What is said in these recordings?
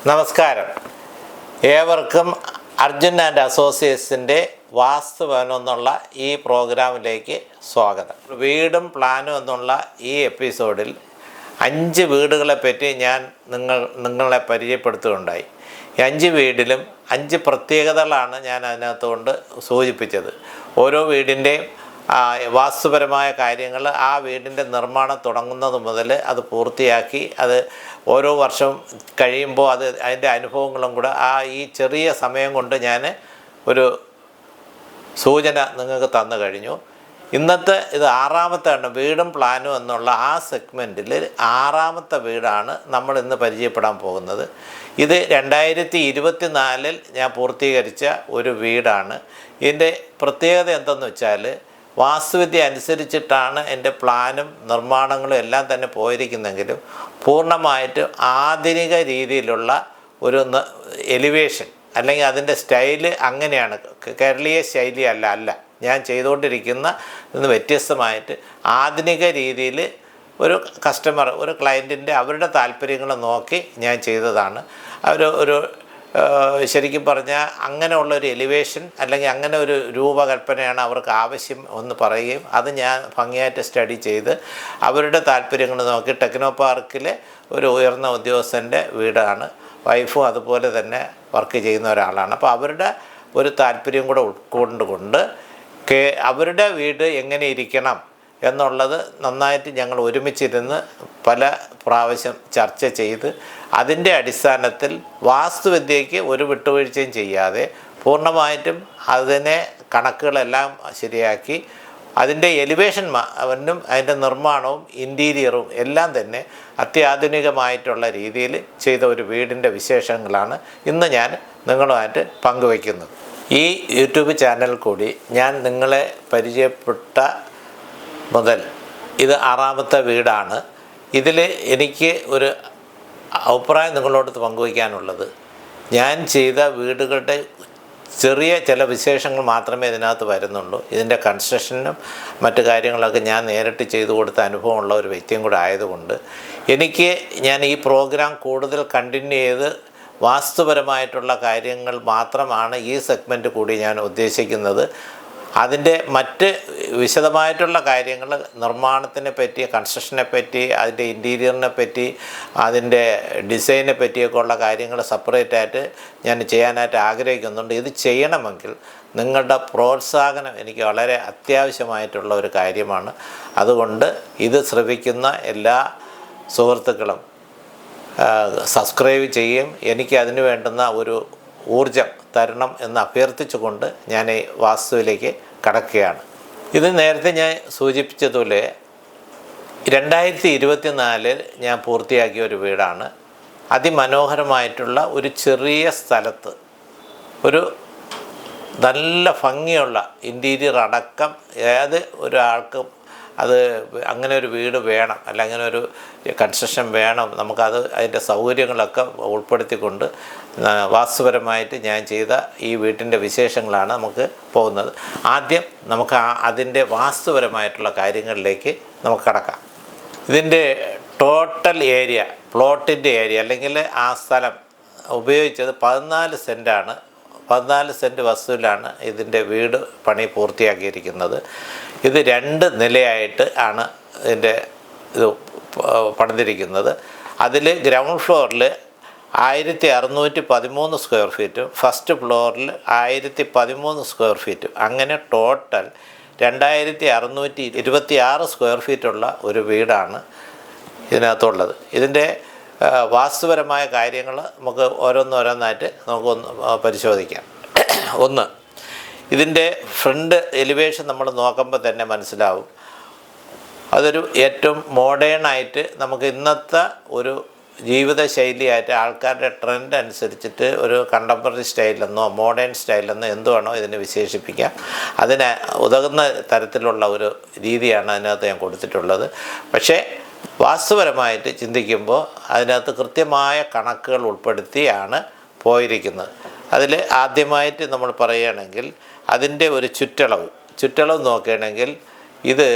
നമസ്കാരം. ഏവർക്കും അർജുൻ ആൻഡ് അസോസിയേറ്റ്സിൻ്റെ വാസ്തുഭവനം എന്നുള്ള ഈ പ്രോഗ്രാമിലേക്ക് സ്വാഗതം. വീടും പ്ലാനും എന്നുള്ള ഈ എപ്പിസോഡിൽ 5 വീടുകളെ പറ്റി ഞാൻ നിങ്ങളെ പരിചയപ്പെടുത്തുകയുണ്ടായി. ഈ 5 വീടിലും 5 പ്രത്യേകതകളാണ് ഞാൻ അതിനകത്തുകൊണ്ട് സൂചിപ്പിച്ചത്. ഓരോ വീടിൻ്റെയും വാസ്തുപരമായ കാര്യങ്ങൾ, ആ വീടിൻ്റെ നിർമ്മാണം തുടങ്ങുന്നത് മുതൽ അത് പൂർത്തിയാക്കി അത് ഓരോ വർഷവും കഴിയുമ്പോൾ അതിൻ്റെ അനുഭവങ്ങളും കൂടെ ഈ ചെറിയ സമയം കൊണ്ട് ഞാൻ ഒരു സൂചന നിങ്ങൾക്ക് തന്നു കഴിഞ്ഞു. ഇന്നത്തെ ഇത് 6ാമത്തെ വീടും പ്ലാനും എന്നുള്ള ആ സെഗ്മെൻറ്റിൽ 6ാമത്തെ വീടാണ് നമ്മൾ ഇന്ന് പരിചയപ്പെടാൻ പോകുന്നത്. ഇത് 2024 ഞാൻ പൂർത്തീകരിച്ച ഒരു വീടാണ്. ഇതിൻ്റെ പ്രത്യേകത എന്തെന്ന് വെച്ചാൽ, വാസ്തുവിദ്യ അനുസരിച്ചിട്ടാണ് എൻ്റെ പ്ലാനും നിർമ്മാണങ്ങളും എല്ലാം തന്നെ പോയിരിക്കുന്നെങ്കിലും പൂർണ്ണമായിട്ടും ആധുനിക രീതിയിലുള്ള ഒരു എലിവേഷൻ അല്ലെങ്കിൽ അതിൻ്റെ സ്റ്റൈല് അങ്ങനെയാണ്. കേരളീയ ശൈലി അല്ല ഞാൻ ചെയ്തുകൊണ്ടിരിക്കുന്ന ഇന്ന് വ്യത്യസ്തമായിട്ട് ആധുനിക രീതിയിൽ ഒരു കസ്റ്റമർ, ഒരു ക്ലയൻറ്റിൻ്റെ അവരുടെ താല്പര്യങ്ങൾ നോക്കി ഞാൻ ചെയ്തതാണ്. ഒരു ശരിക്കും പറഞ്ഞാൽ അങ്ങനെയുള്ളൊരു എലിവേഷൻ അല്ലെങ്കിൽ അങ്ങനെ ഒരു രൂപകൽപ്പനയാണ് അവർക്ക് ആവശ്യം എന്ന് പറയുകയും അത് ഞാൻ ഭംഗിയായിട്ട് സ്റ്റഡി ചെയ്ത് അവരുടെ താല്പര്യങ്ങൾ നോക്കി ടെക്നോ പാർക്കിലെ ഒരു ഉയർന്ന ഉദ്യോഗസ്ഥൻ്റെ വീടാണ്. വൈഫും അതുപോലെ തന്നെ വർക്ക് ചെയ്യുന്ന ഒരാളാണ്. അപ്പോൾ അവരുടെ ഒരു താല്പര്യം കൂടെ ഉൾക്കൊണ്ടുകൊണ്ട് അവരുടെ വീട് എങ്ങനെ ഇരിക്കണം എന്നുള്ളത് നന്നായിട്ട് ഞങ്ങൾ ഒരുമിച്ചിരുന്ന് പല പ്രാവശ്യം ചർച്ച ചെയ്ത് അതിൻ്റെ അടിസ്ഥാനത്തിൽ വാസ്തുവിദ്യയ്ക്ക് ഒരു വിട്ടുവീഴ്ചയും ചെയ്യാതെ പൂർണ്ണമായിട്ടും അതിനെ കണക്കുകളെല്ലാം ശരിയാക്കി അതിൻ്റെ എലിവേഷൻ അതിൻ്റെ നിർമ്മാണവും ഇൻറ്റീരിയറും എല്ലാം തന്നെ അത്യാധുനികമായിട്ടുള്ള രീതിയിൽ ചെയ്ത ഒരു വീടിൻ്റെ വിശേഷങ്ങളാണ് ഇന്ന് ഞാൻ നിങ്ങളുമായിട്ട് പങ്കുവയ്ക്കുന്നത്. ഈ യൂട്യൂബ് ചാനൽ കൂടി ഞാൻ നിങ്ങളെ പരിചയപ്പെട്ട മുതൽ ഇത് 6ാമത്തെ വീടാണ്. ഇതിൽ എനിക്ക് ഒരു അഭിപ്രായം നിങ്ങളോട് പങ്കുവയ്ക്കാനുള്ളത്, ഞാൻ ചെയ്ത വീടുകളുടെ ചെറിയ ചില വിശേഷങ്ങൾ മാത്രമേ ഇതിനകത്ത് വരുന്നുള്ളൂ. ഇതിൻ്റെ കൺസ്ട്രക്ഷനും മറ്റു കാര്യങ്ങളൊക്കെ ഞാൻ നേരിട്ട് ചെയ്തു കൊടുത്ത അനുഭവമുള്ള ഒരു വ്യക്തിയും കൂടെ ആയതുകൊണ്ട് ഞാൻ ഈ പ്രോഗ്രാം കൂടുതൽ കണ്ടിന്യൂ ചെയ്ത് വാസ്തുപരമായിട്ടുള്ള കാര്യങ്ങൾ മാത്രമാണ് ഈ സെഗ്മെൻറ്റ് കൂടി ഞാൻ ഉദ്ദേശിക്കുന്നത്. അതിൻ്റെ മറ്റ് വിശദമായിട്ടുള്ള കാര്യങ്ങൾ, നിർമ്മാണത്തിനെ പറ്റി, കൺസ്ട്രക്ഷനെ പറ്റി, അതിൻ്റെ ഇൻറ്റീരിയറിനെ പറ്റി, അതിൻ്റെ ഡിസൈനെ പറ്റിയൊക്കെ ഉള്ള കാര്യങ്ങൾ സെപ്പറേറ്റായിട്ട് ഞാൻ ചെയ്യാനായിട്ട് ആഗ്രഹിക്കുന്നുണ്ട്. ഇത് ചെയ്യണമെങ്കിൽ നിങ്ങളുടെ പ്രോത്സാഹനം എനിക്ക് വളരെ അത്യാവശ്യമായിട്ടുള്ള ഒരു കാര്യമാണ്. അതുകൊണ്ട് ഇത് ശ്രവിക്കുന്ന എല്ലാ സുഹൃത്തുക്കളും സബ്സ്ക്രൈബ് ചെയ്യും, എനിക്ക് അതിന് വേണ്ടുന്ന ഒരു ഊർജം തരണം എന്ന് അഭ്യർത്ഥിച്ചുകൊണ്ട് ഞാൻ ഈ വാസ്തുവിലേക്ക് കടക്കുകയാണ്. ഇത് നേരത്തെ ഞാൻ സൂചിപ്പിച്ചതുപോലെ 2024 ഞാൻ പൂർത്തിയാക്കിയ ഒരു വീടാണ്. അതിമനോഹരമായിട്ടുള്ള ഒരു ചെറിയ സ്ഥലത്ത് ഒരു നല്ല ഭംഗിയുള്ള ഇൻറ്റീരിയർ അടക്കം ഏത് ഒരാൾക്കും അത് അങ്ങനെ ഒരു വീട് വേണം, അല്ല അങ്ങനെ ഒരു കൺസ്ട്രക്ഷൻ വേണം, നമുക്കത് അതിൻ്റെ സൗകര്യങ്ങളൊക്കെ ഉൾപ്പെടുത്തിക്കൊണ്ട് വാസ്തുപരമായിട്ട് ഞാൻ ചെയ്ത ഈ വീട്ടിൻ്റെ വിശേഷങ്ങളാണ് നമുക്ക് പോകുന്നത്. ആദ്യം നമുക്ക് അതിൻ്റെ വാസ്തുപരമായിട്ടുള്ള കാര്യങ്ങളിലേക്ക് നമുക്ക് കടക്കാം. ഇതിൻ്റെ ടോട്ടൽ ഏരിയ, പ്ലോട്ടിൻ്റെ ഏരിയ അല്ലെങ്കിൽ ആ സ്ഥലം ഉപയോഗിച്ചത് 14 സെൻറ്റാണ്. 14 സെൻറ്റ് വസ്തുവിലാണ് ഇതിൻ്റെ വീട് പണി പൂർത്തിയാക്കിയിരിക്കുന്നത്. ഇത് 2 നിലയായിട്ട് ആണ് ഇതിൻ്റെ ഇത് പണിതിരിക്കുന്നത്. അതിൽ ഗ്രൗണ്ട് ഫ്ലോറിൽ 1613 സ്ക്വയർ ഫീറ്റും ഫസ്റ്റ് ഫ്ലോറിൽ 1013 സ്ക്വയർ ഫീറ്റും, അങ്ങനെ ടോട്ടൽ 2626 സ്ക്വയർ ഫീറ്റുള്ള ഒരു വീടാണ് ഇതിനകത്തുള്ളത്. ഇതിൻ്റെ വാസ്തുപരമായ കാര്യങ്ങൾ നമുക്ക് ഓരോന്നോരോന്നായിട്ട് നമുക്കൊന്ന് പരിശോധിക്കാം. ഒന്ന്, ഇതിൻ്റെ ഫ്രണ്ട് എലിവേഷൻ നമ്മൾ നോക്കുമ്പോൾ തന്നെ മനസ്സിലാവും, അതൊരു ഏറ്റവും മോഡേണായിട്ട് നമുക്ക് ഇന്നത്തെ ഒരു ജീവിതശൈലിയായിട്ട് ആൾക്കാരുടെ ട്രെൻഡ് അനുസരിച്ചിട്ട് ഒരു കണ്ടംപററി സ്റ്റൈലെന്നോ മോഡേൺ സ്റ്റൈലെന്നോ എന്തുവാണോ ഇതിനെ വിശേഷിപ്പിക്കാം, അതിന് ഉതകുന്ന തരത്തിലുള്ള ഒരു രീതിയാണ് അതിനകത്ത് ഞാൻ കൊടുത്തിട്ടുള്ളത്. പക്ഷേ വാസ്തുപരമായിട്ട് ചിന്തിക്കുമ്പോൾ അതിനകത്ത് കൃത്യമായ കണക്കുകൾ ഉൾപ്പെടുത്തിയാണ് പോയിരിക്കുന്നത്. അതിൽ ആദ്യമായിട്ട് നമ്മൾ പറയുകയാണെങ്കിൽ അതിൻ്റെ ഒരു ചുറ്റളവ് നോക്കുകയാണെങ്കിൽ ഇത്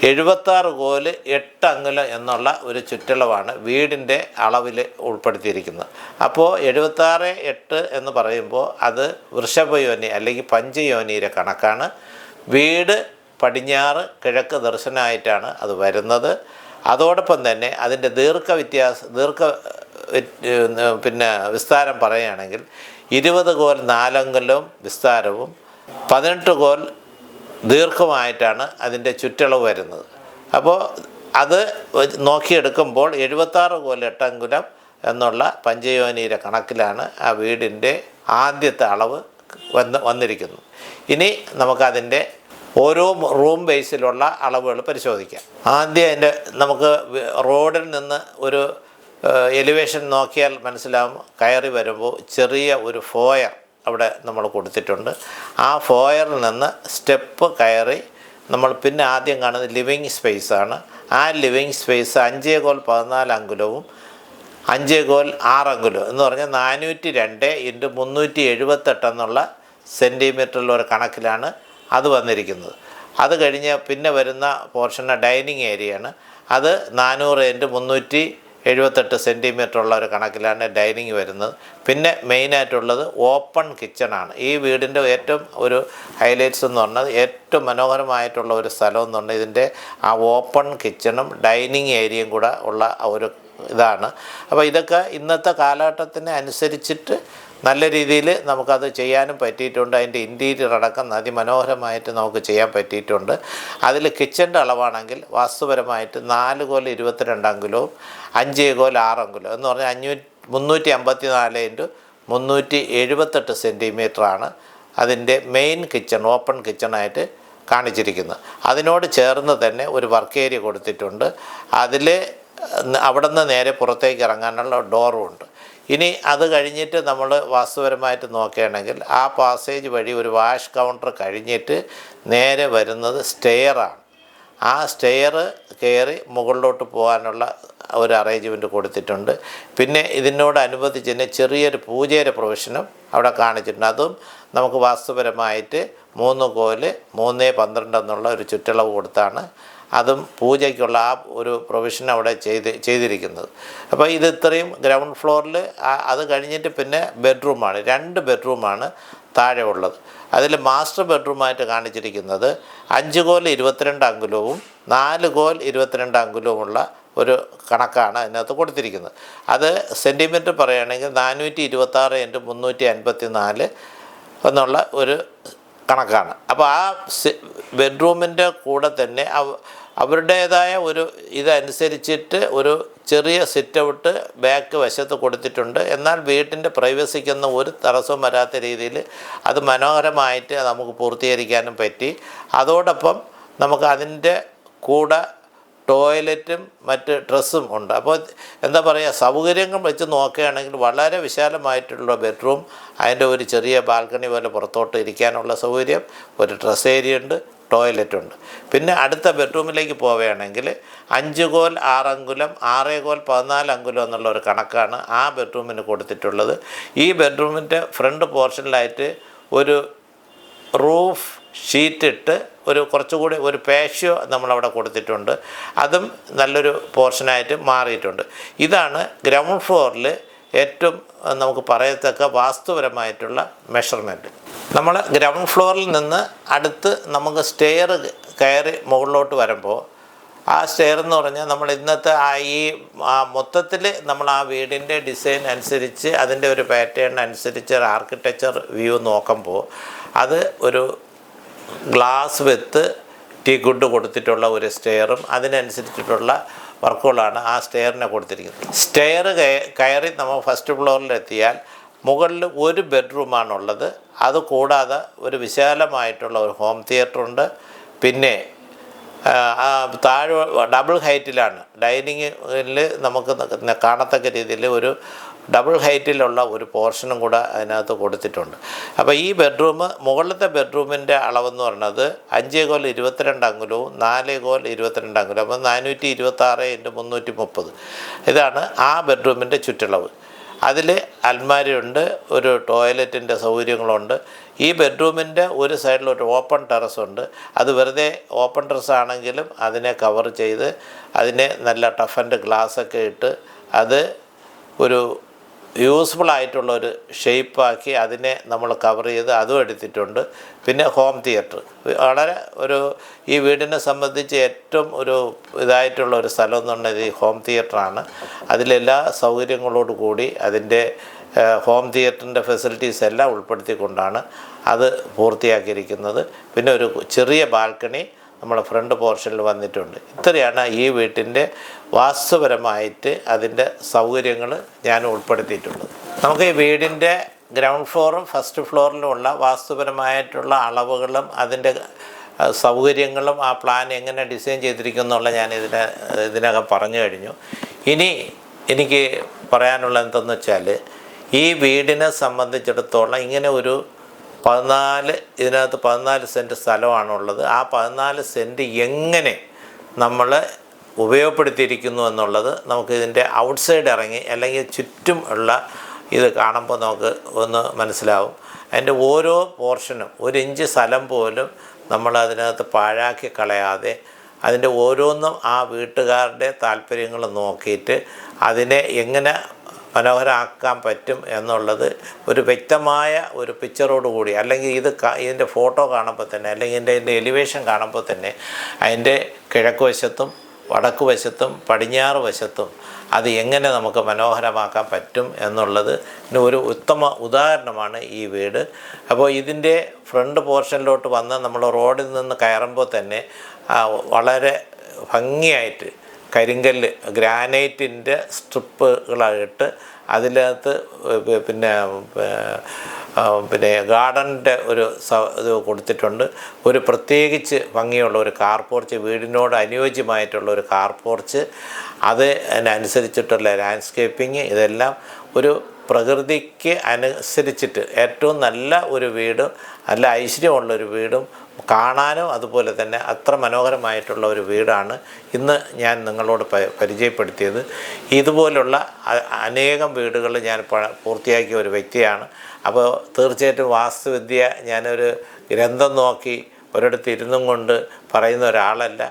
76 കോല് 8 അங்குലം എന്നുള്ള ഒരു ചുറ്റളവാണ് വീടിൻ്റെ അളവിൽ ഉൾപ്പെടുത്തിയിരിക്കുന്നത്. അപ്പോൾ 76/8 എന്ന് പറയുമ്പോൾ അത് വൃഷഭയോനി അല്ലെങ്കിൽ പഞ്ചയോനിയുടെ കണക്കാണ്. വീട് പടിഞ്ഞാറ് കിഴക്ക് ദർശനമായിട്ടാണ് അത് വരുന്നത്. അതോടൊപ്പം തന്നെ അതിൻ്റെ വിസ്താരം പറയുകയാണെങ്കിൽ 20 കോൽ 4 അங்குലം വിസ്താരവും 18 കോൽ ദീർഘമായിട്ടാണ് അതിൻ്റെ ചുറ്റളവ് വരുന്നത്. അപ്പോൾ അത് നോക്കിയെടുക്കുമ്പോൾ 76 കോൽ 8 അങ്കുലം എന്നുള്ള പഞ്ചയോനിയുടെ കണക്കിലാണ് ആ വീടിൻ്റെ ആദ്യത്തെ അളവ് വന്നിരിക്കുന്നത്. ഇനി നമുക്കതിൻ്റെ ഓരോ റൂം ബേസിലുള്ള അളവുകൾ പരിശോധിക്കാം. ആദ്യം അതിൻ്റെ നമുക്ക് റോഡിൽ നിന്ന് ഒരു എലിവേഷൻ നോക്കിയാൽ മനസ്സിലാവും. കയറി വരുമ്പോൾ ചെറിയ ഒരു ഫോയർ അവിടെ നമ്മൾ കൊടുത്തിട്ടുണ്ട്. ആ ഫോയറിൽ നിന്ന് സ്റ്റെപ്പ് കയറി നമ്മൾ പിന്നെ ആദ്യം കാണുന്നത് ലിവിങ് സ്പേസാണ്. ആ ലിവിങ് സ്പേസ് 5 കോൽ 14 അങ്കുലവും 5 കോൽ 6 അങ്കുലവും എന്ന് പറഞ്ഞാൽ 402 × 378 എന്നുള്ള സെൻറ്റിമീറ്ററിലൊരു കണക്കിലാണ് അത് വന്നിരിക്കുന്നത്. അത് കഴിഞ്ഞ് പിന്നെ വരുന്ന പോർഷൻ ഡൈനിങ് ഏരിയയാണ്. അത് 400 × 378 സെൻറ്റിമീറ്റർ ഉള്ള ഒരു കണക്കിലാണ് ഡൈനിങ് വരുന്നത്. പിന്നെ മെയിനായിട്ടുള്ളത് ഓപ്പൺ കിച്ചണാണ്. ഈ വീടിൻ്റെ ഏറ്റവും ഒരു ഹൈലൈറ്റ്സ് എന്ന് പറഞ്ഞാൽ ഏറ്റവും മനോഹരമായിട്ടുള്ള ഒരു സ്ഥലം എന്ന് പറഞ്ഞാൽ ഇതിൻ്റെ ആ ഓപ്പൺ കിച്ചണും ഡൈനിങ് ഏരിയയും കൂടെ ഉള്ള ഒരു ഇതാണ്. അപ്പോൾ ഇതൊക്കെ ഇന്നത്തെ കാലഘട്ടത്തിന് അനുസരിച്ചിട്ട് നല്ല രീതിയിൽ നമുക്കത് ചെയ്യാനും പറ്റിയിട്ടുണ്ട്. അതിൻ്റെ ഇൻറ്റീരിയർ അടക്കം അതിമനോഹരമായിട്ട് നമുക്ക് ചെയ്യാൻ പറ്റിയിട്ടുണ്ട്. അതിൽ കിച്ചൻ്റെ അളവാണെങ്കിൽ വാസ്തുപരമായിട്ട് 4 കോൽ 22 അങ്കുലവും 5 കോൽ 6 അങ്കുലവും എന്ന് പറഞ്ഞാൽ 354 × 378 സെൻറ്റിമീറ്ററാണ് അതിൻ്റെ മെയിൻ കിച്ചൺ ഓപ്പൺ കിച്ചണായിട്ട് കാണിച്ചിരിക്കുന്നത്. അതിനോട് ചേർന്ന് തന്നെ ഒരു വർക്ക് ഏരിയ കൊടുത്തിട്ടുണ്ട്. അതിൽ അവിടെ നിന്ന് നേരെ പുറത്തേക്ക് ഇറങ്ങാനുള്ള ഡോറും ഉണ്ട്. ഇനി അത് കഴിഞ്ഞിട്ട് നമ്മൾ വാസ്തുപരമായിട്ട് നോക്കുകയാണെങ്കിൽ ആ പാസേജ് വഴി ഒരു വാഷ് കൗണ്ടർ കഴിഞ്ഞിട്ട് നേരെ വരുന്നത് സ്റ്റെയറാണ്. ആ സ്റ്റെയർ കയറി മുകളിലോട്ട് പോകാനുള്ള ഒരു അറേഞ്ച്മെൻറ്റ് കൊടുത്തിട്ടുണ്ട്. പിന്നെ ഇതിനോടനുബന്ധിച്ച് തന്നെ ചെറിയൊരു പൂജയുടെ പ്രൊവിഷനും അവിടെ കാണിച്ചിട്ടുണ്ട്. അതും നമുക്ക് വാസ്തുപരമായിട്ട് 3 കോല് 3/12 എന്നുള്ള ഒരു ചുറ്റളവ് കൊടുത്താണ് അതും പൂജയ്ക്കുള്ള ആ ഒരു പ്രൊവിഷൻ അവിടെ ചെയ്തിരിക്കുന്നത്. അപ്പോൾ ഇത് ഇത്രയും ഗ്രൗണ്ട് ഫ്ലോറിൽ. അത് കഴിഞ്ഞിട്ട് പിന്നെ ബെഡ്റൂമാണ്, 2 ബെഡ്റൂമാണ് താഴെ ഉള്ളത്. അതിൽ മാസ്റ്റർ ബെഡ്റൂമായിട്ട് കാണിച്ചിരിക്കുന്നത് 5 കോൽ 22 അങ്കുലവും 4 കോൽ 22 അങ്കുലവുമുള്ള ഒരു കണക്കാണ് അതിനകത്ത് കൊടുത്തിരിക്കുന്നത്. അത് സെൻറ്റിമീറ്റർ പറയുകയാണെങ്കിൽ 426 × 354 എന്നുള്ള ഒരു കണക്കാണ്. അപ്പോൾ ആ ബെഡ്റൂമിൻ്റെ കൂടെ തന്നെ അവരുടേതായ ഒരു ഇതനുസരിച്ചിട്ട് ഒരു ചെറിയ സിറ്റ് ഔട്ട് ബാക്ക് വശത്ത് കൊടുത്തിട്ടുണ്ട്. എന്നാൽ വീട്ടിൻ്റെ പ്രൈവസിക്കൊന്നും ഒരു തടസ്സവും വരാത്ത രീതിയിൽ അത് മനോഹരമായിട്ട് നമുക്ക് പൂർത്തീകരിക്കാനും പറ്റി. അതോടൊപ്പം നമുക്ക് അതിൻ്റെ കൂടെ ടോയ്ലറ്റും മറ്റ് ഡ്രസ്സും ഉണ്ട്. അപ്പോൾ എന്താ പറയുക, സൗകര്യങ്ങൾ വെച്ച് നോക്കുകയാണെങ്കിൽ വളരെ വിശാലമായിട്ടുള്ള ബെഡ്റൂം, അതിൻ്റെ ഒരു ചെറിയ ബാൽക്കണി പോലെ പുറത്തോട്ട് ഇരിക്കാനുള്ള സൗകര്യം, ഒരു ഡ്രസ് ഏരിയ ഉണ്ട്, ടോയ്ലറ്റുണ്ട്. പിന്നെ അടുത്ത ബെഡ്റൂമിലേക്ക് പോവുകയാണെങ്കിൽ 5 കോൽ 6 അങ്കുലം 6 കോൽ 14 അങ്കുലം എന്നുള്ള ഒരു കണക്കാണ് ആ ബെഡ്റൂമിന് കൊടുത്തിട്ടുള്ളത്. ഈ ബെഡ്റൂമിൻ്റെ ഫ്രണ്ട് പോർഷനിലായിട്ട് ഒരു റൂഫ് ഷീറ്റിട്ട് ഒരു കുറച്ചുകൂടി ഒരു പേഷ്യോ നമ്മളവിടെ കൊടുത്തിട്ടുണ്ട്. അതും നല്ലൊരു പോർഷനായിട്ട് മാറിയിട്ടുണ്ട്. ഇതാണ് ഗ്രൗണ്ട് ഫ്ലോറിൽ ഏറ്റവും നമുക്ക് പറയത്തക്ക വാസ്തുപരമായിട്ടുള്ള മെഷർമെൻറ്റ്. നമ്മൾ ഗ്രൗണ്ട് ഫ്ലോറിൽ നിന്ന് അടുത്ത് നമുക്ക് സ്റ്റെയർ കയറി മുകളിലോട്ട് വരുമ്പോൾ ആ സ്റ്റെയർ എന്ന് പറഞ്ഞാൽ നമ്മൾ ഇന്നത്തെ ഈ മൊത്തത്തിൽ നമ്മൾ ആ വീടിൻ്റെ ഡിസൈൻ അനുസരിച്ച് അതിൻ്റെ ഒരു പാറ്റേൺ അനുസരിച്ച് ഒരു ആർക്കിടെക്ചർ വ്യൂ നോക്കുമ്പോൾ അത് ഒരു ഗ്ലാസ് വിത്ത് ടീക്കുഡ് കൊടുത്തിട്ടുള്ള ഒരു സ്റ്റെയറും അതിനനുസരിച്ചിട്ടുള്ള വർക്കുകളാണ് ആ സ്റ്റെയറിനെ കൊടുത്തിരിക്കുന്നത്. സ്റ്റെയർ കയറി നമ്മൾ ഫസ്റ്റ് ഫ്ലോറിലെത്തിയാൽ മുകളിൽ ഒരു ബെഡ്റൂമാണുള്ളത്. അതുകൂടാതെ ഒരു വിശാലമായിട്ടുള്ള ഒരു ഹോം തിയേറ്ററുണ്ട്. പിന്നെ താഴെ ഡബിൾ ഹൈറ്റിലാണ് ഡൈനിങ്ങിൽ നമുക്ക് കാണത്തക്ക രീതിയിൽ ഒരു ഡബിൾ ഹൈറ്റിലുള്ള ഒരു പോർഷനും കൂടെ അതിനകത്ത് കൊടുത്തിട്ടുണ്ട്. അപ്പോൾ ഈ ബെഡ്റൂം മുകളിലത്തെ ബെഡ്റൂമിൻ്റെ അളവെന്ന് പറയുന്നത് 5 കോൽ 22 അങ്കുലവും 4 കോൽ 22 അങ്കുലവും. അപ്പോൾ 426 × 330 ഇതാണ് ആ ബെഡ്റൂമിൻ്റെ ചുറ്റളവ്. അതിൽ അൽമാരിയുണ്ട്, ഒരു ടോയ്ലറ്റിൻ്റെ സൗകര്യങ്ങളുണ്ട്. ഈ ബെഡ്റൂമിൻ്റെ ഒരു സൈഡിൽ ഒരു ഓപ്പൺ ടെറസുണ്ട്. അത് വെറുതെ ഓപ്പൺ ടെറസ് ആണെങ്കിലും അതിനെ കവർ ചെയ്ത് അതിനെ നല്ല ടഫ് ആൻഡ് ഗ്ലാസ്സൊക്കെ ഇട്ട് അത് ഒരു യൂസ്ഫുൾ ആയിട്ടുള്ളൊരു ഷേപ്പാക്കി അതിനെ നമ്മൾ കവർ ചെയ്ത് അതും എടുത്തിട്ടുണ്ട്. പിന്നെ ഹോം തിയേറ്റർ വളരെ ഈ വീടിനെ സംബന്ധിച്ച് ഏറ്റവും ഇതായിട്ടുള്ള ഒരു സ്ഥലം എന്ന് പറഞ്ഞാൽ ഈ ഹോം തിയേറ്ററാണ്. അതിലെല്ലാ സൗകര്യങ്ങളോട് കൂടി അതിൻ്റെ ഹോം തിയേറ്ററിൻ്റെ ഫെസിലിറ്റീസ് എല്ലാം ഉൾപ്പെടുത്തിക്കൊണ്ടാണ് അത് പൂർത്തിയാക്കിയിരിക്കുന്നത്. പിന്നെ ഒരു ചെറിയ ബാൽക്കണി നമ്മുടെ ഫ്രണ്ട് പോർഷനിൽ വന്നിട്ടുണ്ട്. ഇത്രയാണ് ഈ വീട്ടിൻ്റെ വാസ്തുപരമായിട്ട് അതിൻ്റെ സൗകര്യങ്ങൾ ഞാൻ ഉൾപ്പെടുത്തിയിട്ടുള്ളത്. നമുക്ക് ഈ വീടിൻ്റെ ഗ്രൗണ്ട് ഫ്ലോറും ഫസ്റ്റ് ഫ്ലോറിലുമുള്ള വാസ്തുപരമായിട്ടുള്ള അളവുകളും അതിൻ്റെ സൗകര്യങ്ങളും ആ പ്ലാൻ എങ്ങനെ ഡിസൈൻ ചെയ്തിരിക്കുന്നു എന്നുള്ള ഞാൻ ഇതിനകം പറഞ്ഞു കഴിഞ്ഞു. ഇനി എനിക്ക് പറയാനുള്ള എന്തെന്ന് വെച്ചാൽ ഈ വീടിനെ സംബന്ധിച്ചിടത്തോളം ഇങ്ങനെ ഇതിനകത്ത് 14 സെൻറ്റ് സ്ഥലമാണുള്ളത്. ആ 14 സെൻറ്റ് എങ്ങനെ നമ്മൾ ഉപയോഗപ്പെടുത്തിയിരിക്കുന്നു എന്നുള്ളത് നമുക്ക് ഇതിൻ്റെ ഔട്ട്സൈഡ് ഇറങ്ങി അല്ലെങ്കിൽ ചുറ്റും ഉള്ള ഇത് കാണുമ്പോൾ നമുക്ക് ഒന്ന് മനസ്സിലാവും. അതിൻ്റെ ഓരോ പോർഷനും 1 ഇഞ്ച് സ്ഥലം പോലും നമ്മൾ അതിനകത്ത് പാഴാക്കി കളയാതെ അതിൻ്റെ ഓരോന്നും ആ വീട്ടുകാരുടെ താല്പര്യങ്ങൾ നോക്കിയിട്ട് അതിനെ എങ്ങനെ മനോഹരമാക്കാൻ പറ്റും എന്നുള്ളത് ഒരു വ്യക്തമായ ഒരു പിക്ചറോട് കൂടി, അല്ലെങ്കിൽ ഇതിൻ്റെ ഫോട്ടോ കാണുമ്പോൾ തന്നെ, അല്ലെങ്കിൽ ഇതിൻ്റെ എലിവേഷൻ കാണുമ്പോൾ തന്നെ അതിൻ്റെ കിഴക്ക് വശത്തും വടക്ക് വശത്തും പടിഞ്ഞാറ് വശത്തും അത് എങ്ങനെ നമുക്ക് മനോഹരമാക്കാൻ പറ്റും എന്നുള്ളത് ഒരു ഉത്തമ ഉദാഹരണമാണ് ഈ വീട്. അപ്പോൾ ഇതിൻ്റെ ഫ്രണ്ട് പോർഷനിലോട്ട് വന്ന് നമ്മൾ റോഡിൽ നിന്ന് കയറുമ്പോൾ തന്നെ വളരെ ഭംഗിയായിട്ട് കരിങ്കല്ല് ഗ്രാനൈറ്റിൻ്റെ സ്ട്രിപ്പുകളായിട്ട് അതിനകത്ത് പിന്നെ ഗാർഡൻ്റെ ഇത് കൊടുത്തിട്ടുണ്ട്. ഒരു പ്രത്യേകിച്ച് ഭംഗിയുള്ള ഒരു കാർ പോർച്ച്, വീടിനോട് അനുയോജ്യമായിട്ടുള്ള ഒരു കാർ പോർച്ച്, അതിനനുസരിച്ചിട്ടുള്ള ലാൻഡ്സ്കേപ്പിങ്, ഇതെല്ലാം ഒരു പ്രകൃതിക്ക് അനുസരിച്ചിട്ട് ഏറ്റവും നല്ല ഒരു വീടും നല്ല ഐശ്വര്യമുള്ളൊരു വീടും കാണാനും അതുപോലെ തന്നെ അത്ര മനോഹരമായിട്ടുള്ള ഒരു വീടാണ് ഇന്ന് ഞാൻ നിങ്ങളോട് പരിചയപ്പെടുത്തിയത്. ഇതുപോലുള്ള അനേകം വീടുകൾ ഞാൻ പൂർത്തിയാക്കിയ ഒരു വ്യക്തിയാണ്. അപ്പോൾ തീർച്ചയായിട്ടും വാസ്തുവിദ്യ ഞാനൊരു ഗ്രന്ഥം നോക്കി ഒരിടത്ത് ഇരുന്നും കൊണ്ട് പറയുന്ന ഒരാളല്ല.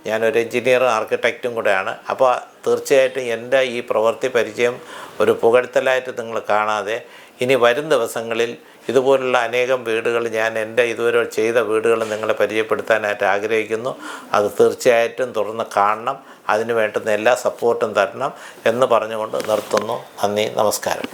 ഞാനൊരു എൻജിനീയറും ആർക്കിടെക്റ്റും കൂടെയാണ്. അപ്പോൾ തീർച്ചയായിട്ടും എൻ്റെ ഈ പ്രവൃത്തി പരിചയം ഒരു പുകഴ്ത്തലായിട്ട് നിങ്ങൾ കാണാതെ ഇനി വരും ദിവസങ്ങളിൽ ഇതുപോലുള്ള അനേകം വീടുകൾ ഞാൻ എൻ്റെ ഇതുവരെ ചെയ്ത വീടുകൾ നിങ്ങളെ പരിചയപ്പെടുത്താനായിട്ട് ആഗ്രഹിക്കുന്നു. അത് തീർച്ചയായിട്ടും തുറന്ന് കാണണം, അതിന് വേണ്ടുന്ന എല്ലാ സപ്പോർട്ടും തരണം എന്ന് പറഞ്ഞുകൊണ്ട് നിർത്തുന്നു. നന്ദി, നമസ്കാരം.